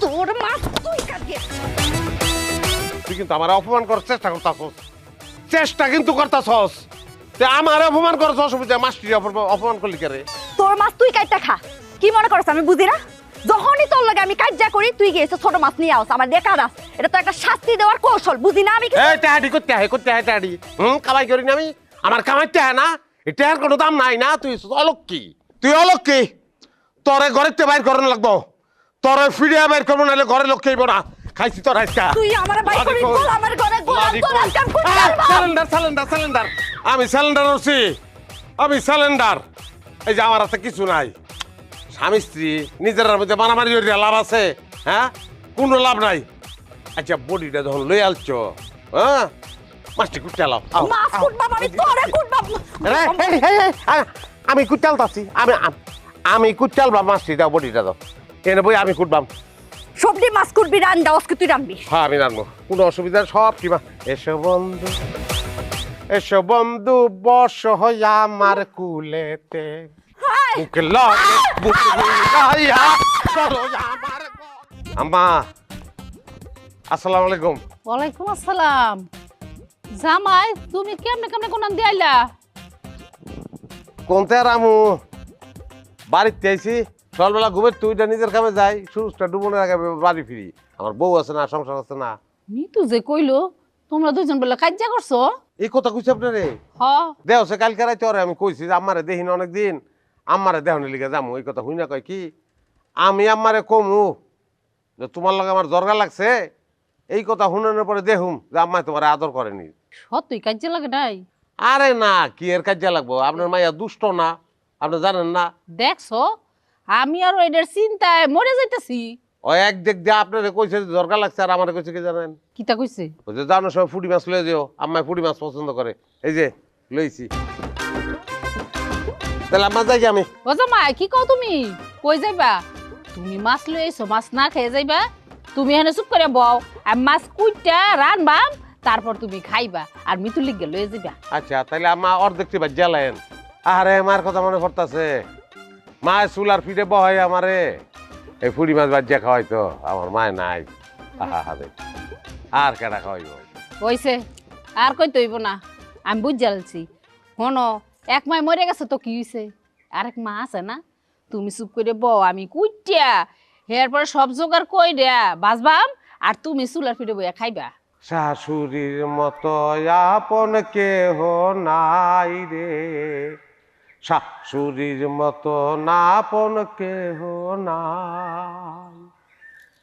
তোর মাছ তুই কাটে। তুই কিন্তু আমার অপমান করার চেষ্টা করতাছস, চেষ্টা কিন্তু করতাছস। তুই আমার অপমান করছ, অসুবিধা মাছটি অপমান করলি কে রে? তোর মাছ তুই কাটটা খা। কি মনে করছ আমি বুঝি না? যখনই তোর লাগে আমি কাজ করি তুই গিয়েছিস ছোট মাছ নিয়ে আস আমার দেখা রাস। এটা তো একটা শাস্তি দেওয়ার কৌশল, বুঝি না আমি? এই টাহাডি করতে হয় টাহাডি। কামাই করি না আমি, আমার কামাইতে হয় না, এটার কোনো দাম নাই না। তুই অলক্ষী, তোরে ঘরেতে বাইর করানো লাগবো, তোরে ফিরিয়া বাইর করবো, নাহলে ঘরে লোক খেইব না। খাইছি তোর আজকা তুই আমার বাইক করি বল আমার ঘরে গোলাম তোর আজকে আমি কুটতাম। স্যালেন্ডার আমি স্যালেন্ডার হচ্ছি, আমি স্যালেন্ডার। এই যে আমার হাতে কিছু নাই, স্বামী স্ত্রী নিজের মধ্যে মারামারি করে লাভ আছে? হ্যাঁ, কোনো লাভ নাই। আচ্ছা বডিটা যখন লই আলছো, হ্যাঁ মাছটি কুটালাও। মাছ কুটবা মানে তোরে কুটবা। আমি কুটালতাছি, আমি কুটালবা, মাছটি দাও, বডিটা দাও, এনে বই আমি কুটবাম। সবজি মাছ কুটবি, রান্না আজকে তুই রান্নবি। হ্যাঁ আমি রান্নবো, কোনো অসুবিধা সব কিবা। এসো বন্ধু বস হইয়া আমার কুলেতে, বুকে লাগে বুকে লাগাইয়া করো আমার গো। আম্মা আসসালামু আলাইকুম। ওয়ালাইকুম আসসালাম। জামাই তুমি কেমনে কেমনে কোন দিয়ে আইলা? কোনতে রামু, বাড়িতে আইছি সকালবেলা ঘুমের, তুইটা নিজের কামে যাই, সূর্যটা ডুবনের আগে বাড়ি ফিরি। আমার বউ আছে না, সংসার আছে না। মিতু যে কইলো তোমরা দুজন বলে কাজ্জা করছো? এই কথা কইছি আপনারে? হ। দেহছে কালকে রাইতে ওরে আমি কইছি যে আম্মারে দেখিন অনেকদিন, আম্মারে দেহনের লিগে যামু। এই কথা হই না কয় কি আমি আম্মারে কমু যে তোমার লগে আমার দরকার লাগছে, এই কথা শুনানোর পরে দেখুম যে আম্মায় তোমার আদর করেনি। সত্যি কাজ্জা লাগে নাই? আরে না, কি এর কাজে লাগবো? আপনার মাইয়া দুষ্ট না, আপনি জানেন না? দেখছো আমি আর এটার চিন্তায় মরে যাইতাছি। ও এক দেখ দিয়ে আপনারে কইছে যে দরকার লাগছে, আর আমারে কইছে কি জানেন? কিতা কইছে? ওই যে জানো সব ফুটি মাছ লয়ে যেও, আম্মায় ফুটি মাছ পছন্দ করে, এই যে লইছি। তাহলে আম্মা যাই আমি। ও জামাই কি কও তুমি? কই যাইবা? তুমি মাছ লই আইছো, মাছ না খেয়ে যাইবা? তুমি এখানে চুপ করে বও, আর মাছ কুইটা রানবাম, তারপর তুমি খাইবা আর মিতুর লিগে লয়ে যাইবা। আচ্ছা তাহলে আম্মা অর্ধেকটি বাদ জ্বালেন। আরে মার কথা মনে পড়তাছে, মা চুলার ফিটে বহাই আমারে এই ফুটি মাছ বাজ্যা খাওয়াই, তো আমার মায় নাই। আহা হারে, আর কেডা খাওয়াইব? হইছে, আর কইতে হইব না, আমি বুঝ জ্বালছি। শোনো, এক মাই মরে গেছে তো কি হইছে, আরেক মা আছে না? তুমি চুপ করে বও, আমি কুইটিয়া হের পরে সব জোগাড় কই দেয়া বাজবাম, আর তুমি চুলার ফিরে বইয়া খাইবা। শাশুড়ির মতো আপন কেহ নাই রে, শাশুড়ির মতো আপন কেহ নাই।